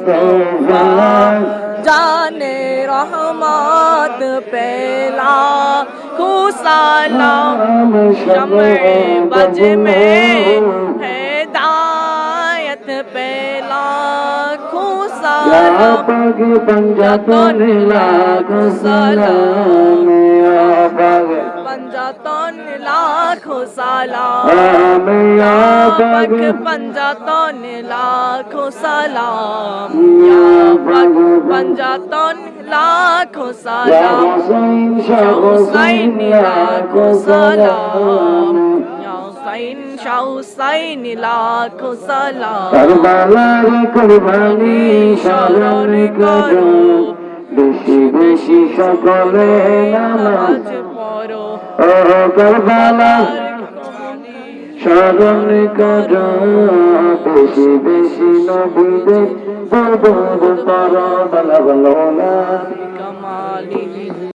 मुस्तफा जाने रहमत पेला खुसलाम शम्ए बज में हिदायत पेला खुसलाम पंजातन लाखो सलाम पंजातन लाखो सलाम या पाक पंजातन लाखो सलाम या पाक पंजातन लाखो सलाम हुसैन लाखो सलाम या हुसैन शाह हुसैन लाखो सलाम करबलार कुर्बानी স্মরণ করো বেশি বেশি সকলে নামাজ পড়ো ও কারবালার স্মরণ করো বেশি বেশি নবীদের দরুদ পড়ো বলা বলো না কামালি